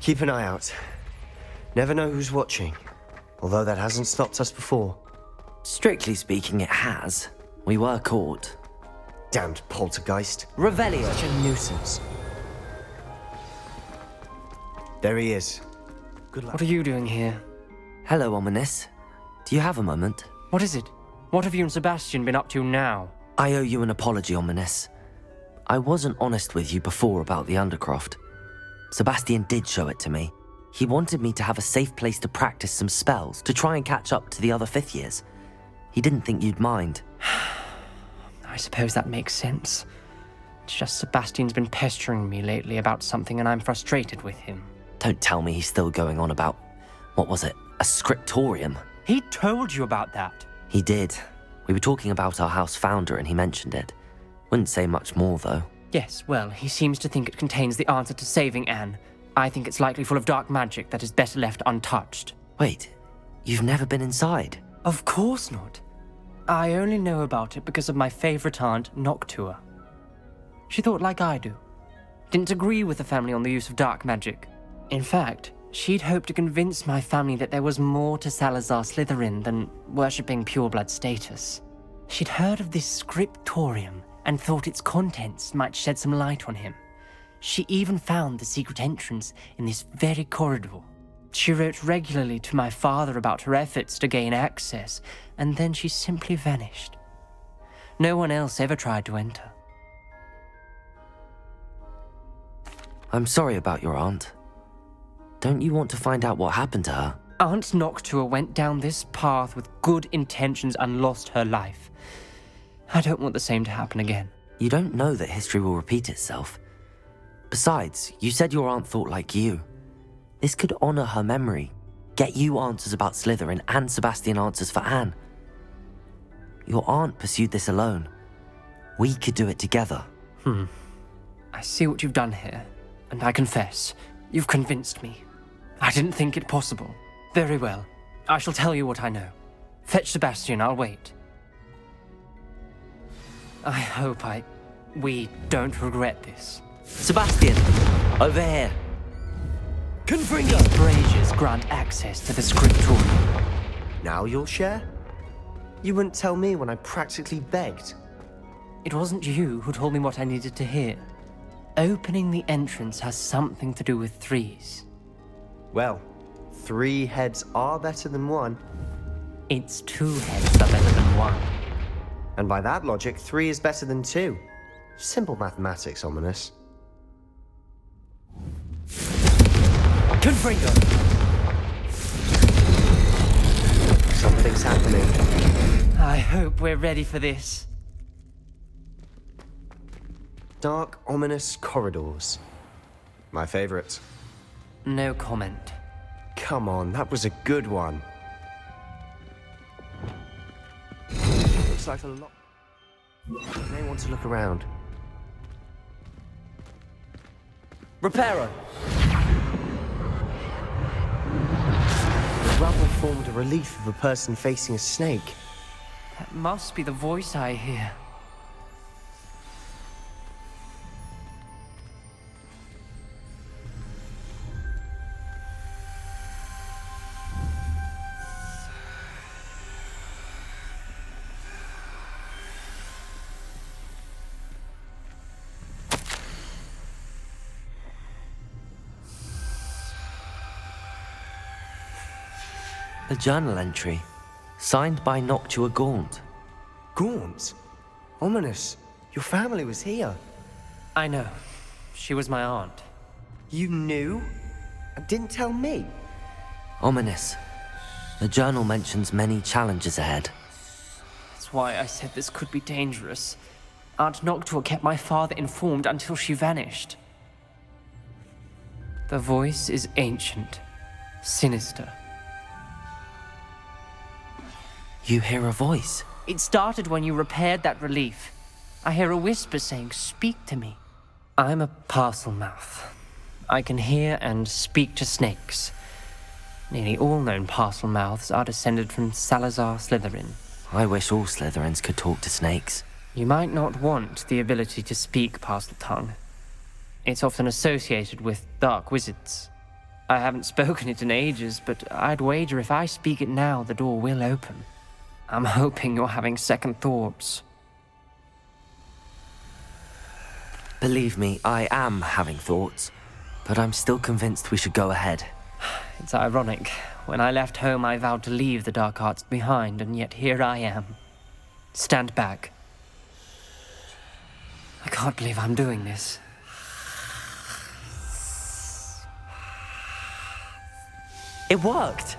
Keep an eye out. Never know who's watching. Although that hasn't stopped us before. Strictly speaking, it has. We were caught. Damned poltergeist. Revelio. Such a nuisance. There he is. Good luck. What are you doing here? Hello, Ominis. Do you have a moment? What is it? What have you and Sebastian been up to now? I owe you an apology, Ominis. I wasn't honest with you before about the Undercroft. Sebastian did show it to me. He wanted me to have a safe place to practice some spells, to try and catch up to the other 5th years. He didn't think you'd mind. I suppose that makes sense. It's just Sebastian's been pestering me lately about something and I'm frustrated with him. Don't tell me he's still going on about, what was it, a scriptorium? He told you about that. He did. We were talking about our house founder and he mentioned it. Wouldn't say much more, though. Yes, well, he seems to think it contains the answer to saving Anne. I think it's likely full of dark magic that is better left untouched. Wait, you've never been inside? Of course not. I only know about it because of my favorite aunt, Noctua. She thought like I do. Didn't agree with the family on the use of dark magic. In fact, she'd hoped to convince my family that there was more to Salazar Slytherin than worshipping pureblood status. She'd heard of this scriptorium and thought its contents might shed some light on him. She even found the secret entrance in this very corridor. She wrote regularly to my father about her efforts to gain access, and then she simply vanished. No one else ever tried to enter. I'm sorry about your aunt. Don't you want to find out what happened to her? Aunt Noctua went down this path with good intentions and lost her life. I don't want the same to happen again. You don't know that history will repeat itself. Besides, you said your aunt thought like you. This could honor her memory, get you answers about Slytherin and Sebastian answers for Anne. Your aunt pursued this alone. We could do it together. I see what you've done here, and I confess, you've convinced me. I didn't think it possible. Very well. I shall tell you what I know. Fetch Sebastian, I'll wait. I hope we don't regret this. Sebastian! Over here! Confringo! These braziers grant access to the scriptorium. Now you'll share? You wouldn't tell me when I practically begged. It wasn't you who told me what I needed to hear. Opening the entrance has something to do with 3s. Well, 3 heads are better than 1. It's 2 heads are better than 1. And by that logic, 3 is better than 2. Simple mathematics, Ominis. Confringo! Something's happening. I hope we're ready for this. Dark, ominous corridors. My favorite. No comment. Come on, that was a good one. Looks like a lot. You may want to look around. Reparo! The rubble formed a relief of a person facing a snake. That must be the voice I hear. A journal entry, signed by Noctua Gaunt. Gaunt? Ominis, your family was here. I know. She was my aunt. You knew? And didn't tell me? Ominis. The journal mentions many challenges ahead. That's why I said this could be dangerous. Aunt Noctua kept my father informed until she vanished. The voice is ancient, sinister. You hear a voice? It started when you repaired that relief. I hear a whisper saying, "Speak to me." I'm a Parselmouth. I can hear and speak to snakes. Nearly all known Parselmouths are descended from Salazar Slytherin. I wish all Slytherins could talk to snakes. You might not want the ability to speak Parseltongue. It's often associated with dark wizards. I haven't spoken it in ages, but I'd wager if I speak it now, the door will open. I'm hoping you're having second thoughts. Believe me, I am having thoughts, but I'm still convinced we should go ahead. It's ironic. When I left home, I vowed to leave the dark arts behind, and yet here I am. Stand back. I can't believe I'm doing this. It worked!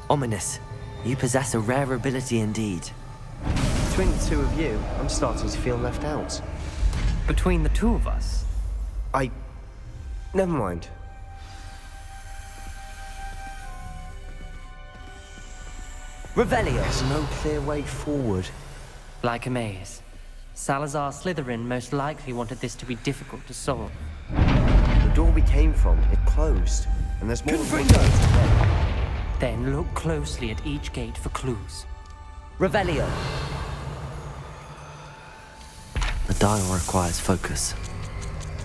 Ominis, you possess a rare ability indeed. Between the two of you, I'm starting to feel left out. Between the two of us? Never mind. Revelio! There's no clear way forward. Like a maze. Salazar Slytherin most likely wanted this to be difficult to solve. The door we came from, it closed. And there's more windows ahead. Then look closely at each gate for clues. Revelio! The dial requires focus.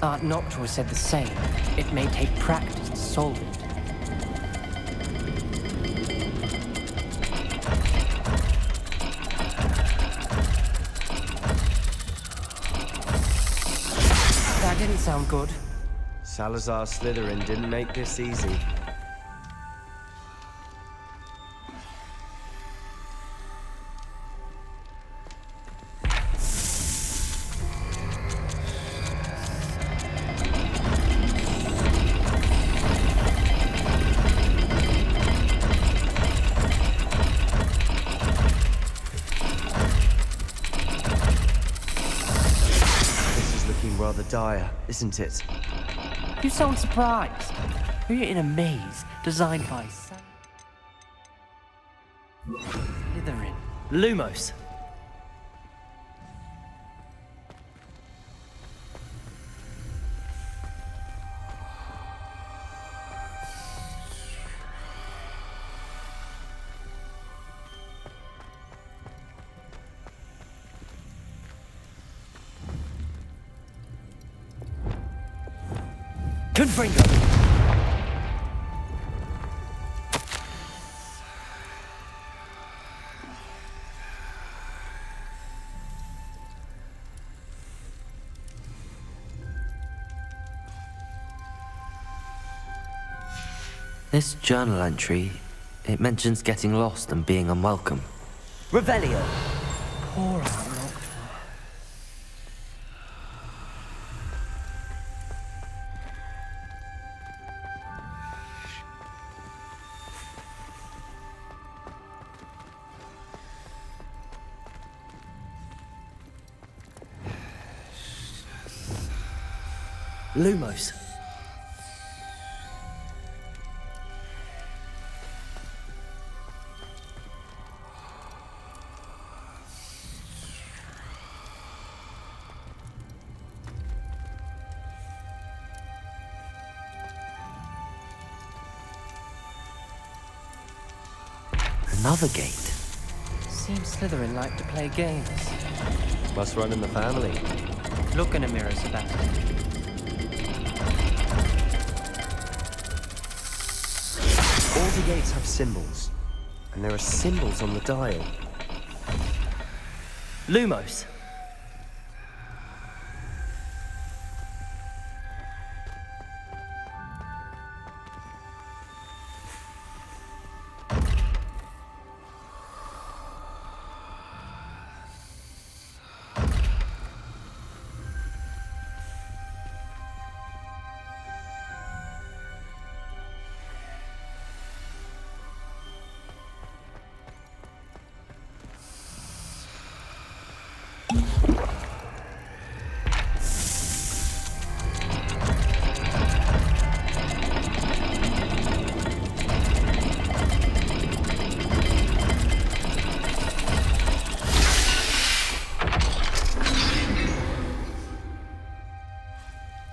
Aunt Noctua said the same. It may take practice to solve it. That didn't sound good. Salazar Slytherin didn't make this easy. Rather dire, isn't it? You sound surprised. We're in a maze designed by Slytherin. Lumos! Confringo! This journal entry, it mentions getting lost and being unwelcome. Revelio! Poor Aunt Noctua. Lumos. Another gate. Seems Slytherin like to play games. Must run in the family. Look in a mirror, Sebastian. All the gates have symbols. And there are symbols on the dial. Lumos.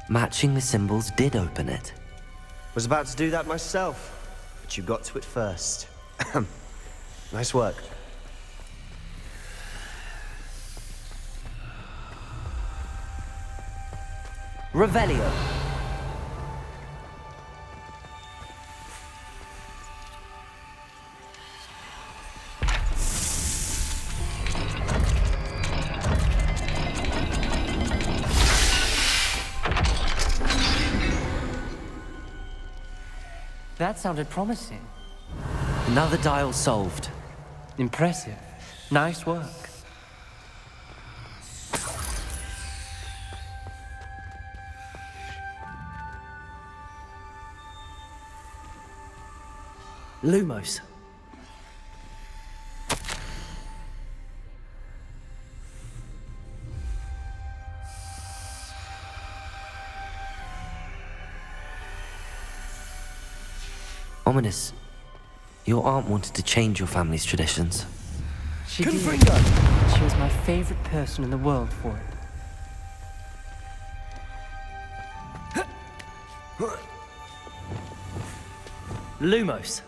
Matching the symbols did open it. Was about to do that myself, but you got to it first. Nice work. Revelio. That sounded promising. Another dial solved. Impressive. Nice work. Lumos. Ominis, your aunt wanted to change your family's traditions. She did. She was my favorite person in the world for it. Lumos.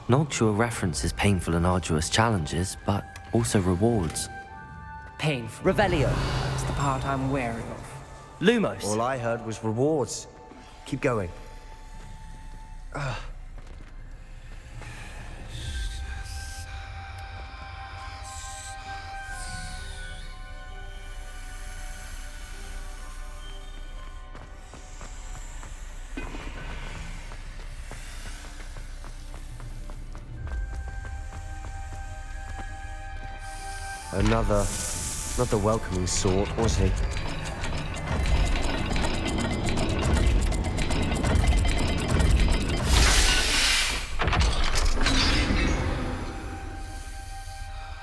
Noctua references painful and arduous challenges, but also rewards. Painful. Revelio. That's the part I'm wary of. Lumos. All I heard was rewards. Keep going. Another, not the welcoming sort, was he?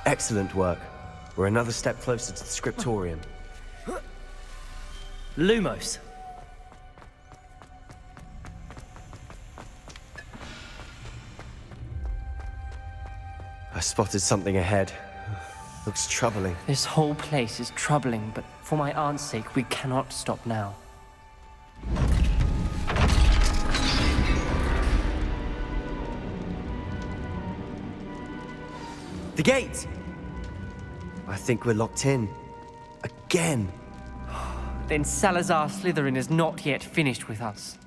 Excellent work. We're another step closer to the scriptorium. Lumos. I spotted something ahead. Looks troubling. This whole place is troubling, but for my aunt's sake, we cannot stop now. The gate! I think we're locked in. Again. Then Salazar Slytherin is not yet finished with us.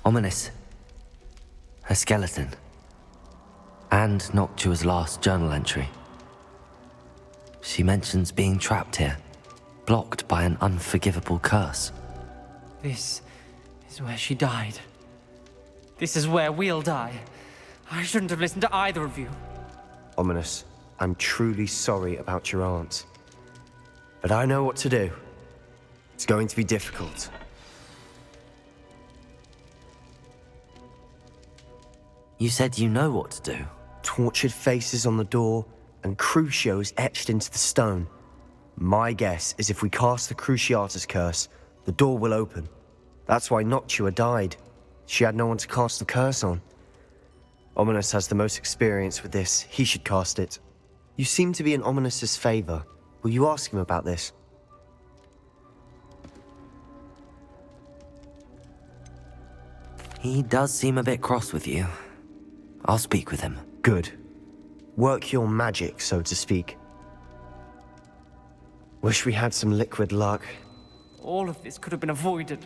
Ominis. Her skeleton. And Noctua's last journal entry. She mentions being trapped here, blocked by an unforgivable curse. This is where she died. This is where we'll die. I shouldn't have listened to either of you. Ominis, I'm truly sorry about your aunt. But I know what to do. It's going to be difficult. You said you know what to do. Tortured faces on the door and Crucios etched into the stone. My guess is if we cast the Cruciatus curse, the door will open. That's why Noctua died. She had no one to cast the curse on. Ominis has the most experience with this. He should cast it. You seem to be in Ominis's favor. Will you ask him about this? He does seem a bit cross with you. I'll speak with him. Good. Work your magic, so to speak. Wish we had some liquid luck. All of this could have been avoided.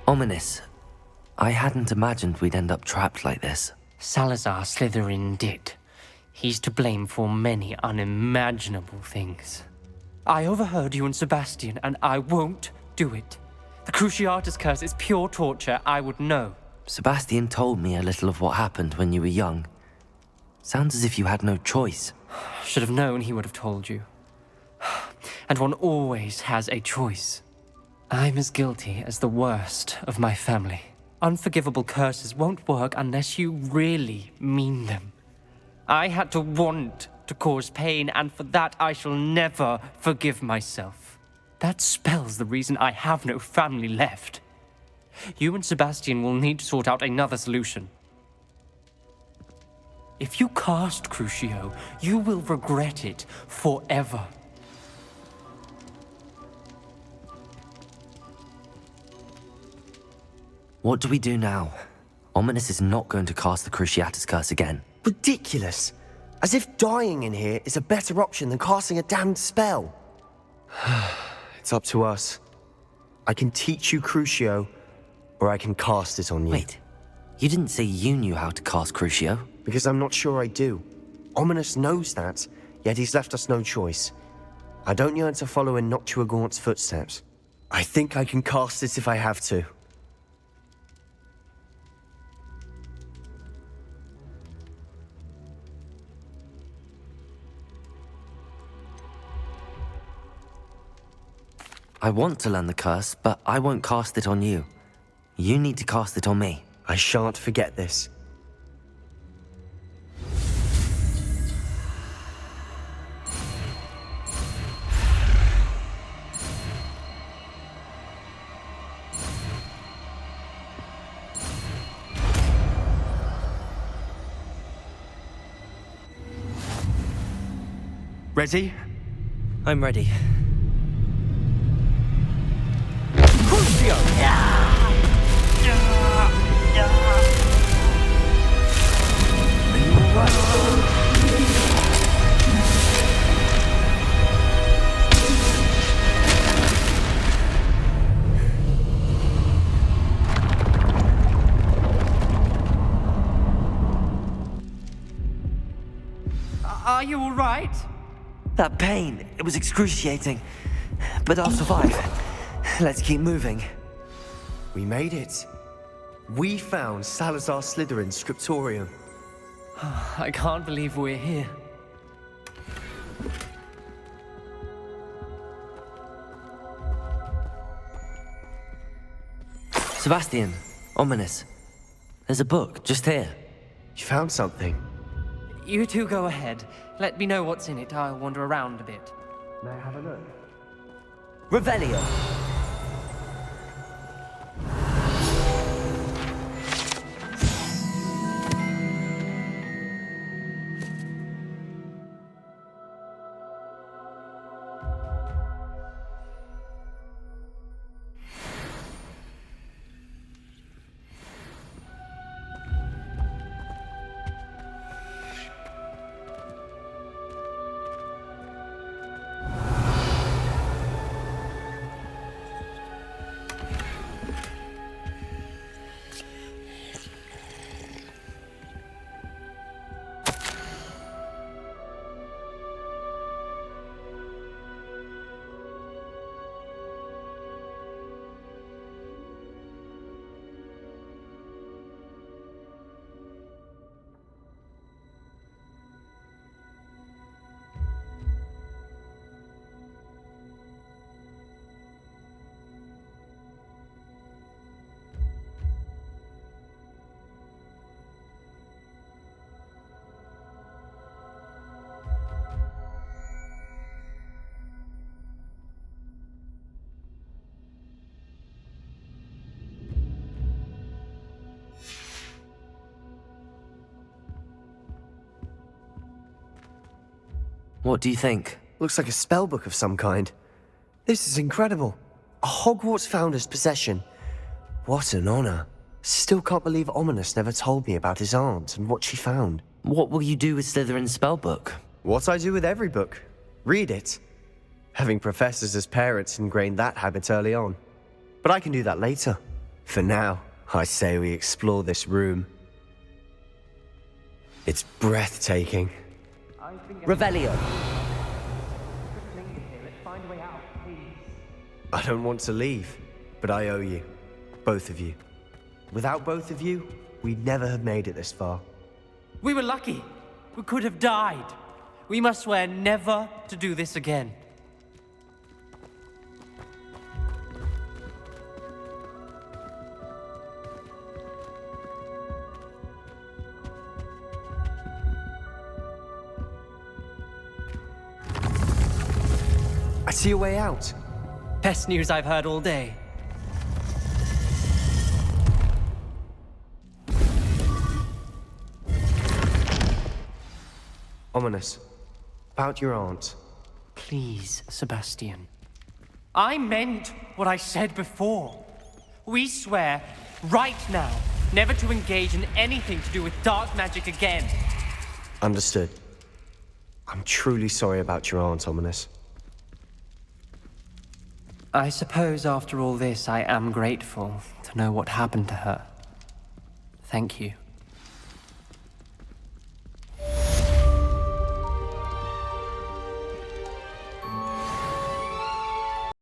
Ominis, I hadn't imagined we'd end up trapped like this. Salazar Slytherin did. He's to blame for many unimaginable things. I overheard you and Sebastian, and I won't do it. The Cruciatus curse is pure torture, I would know. Sebastian told me a little of what happened when you were young. Sounds as if you had no choice. Should have known he would have told you. And one always has a choice. I'm as guilty as the worst of my family. Unforgivable curses won't work unless you really mean them. I had to want to cause pain, and for that I shall never forgive myself. That spell's the reason I have no family left. You and Sebastian will need to sort out another solution. If you cast Crucio, you will regret it forever. What do we do now? Ominis is not going to cast the Cruciatus Curse again. Ridiculous! As if dying in here is a better option than casting a damned spell. It's up to us. I can teach you Crucio, or I can cast it on you. Wait, you didn't say you knew how to cast Crucio? Because I'm not sure I do. Ominis knows that, yet he's left us no choice. I don't yearn to follow in Noctua Gaunt's footsteps. I think I can cast it if I have to. I want to learn the curse, but I won't cast it on you. You need to cast it on me. I shan't forget this. Ready? I'm ready. Crucio! Are you all right? That pain, it was excruciating. But I'll survive. Let's keep moving. We made it. We found Salazar Slytherin's scriptorium. I can't believe we're here. Sebastian, Ominis. There's a book just here. You found something. You two go ahead. Let me know what's in it. I'll wander around a bit. May I have a look? Revelio. What do you think? Looks like a spellbook of some kind. This is incredible. A Hogwarts founder's possession. What an honor. Still can't believe Ominis never told me about his aunt and what she found. What will you do with Slytherin's spellbook? What I do with every book. Read it. Having professors as parents ingrained that habit early on. But I can do that later. For now, I say we explore this room. It's breathtaking. Revelio. I don't want to leave, but I owe you. Both of you. Without both of you, we'd never have made it this far. We were lucky. We could have died. We must swear never to do this again. See a way out. Best news I've heard all day. Ominis, about your aunt. Please, Sebastian. I meant what I said before. We swear, right now, never to engage in anything to do with dark magic again. Understood. I'm truly sorry about your aunt, Ominis. I suppose after all this, I am grateful to know what happened to her. Thank you.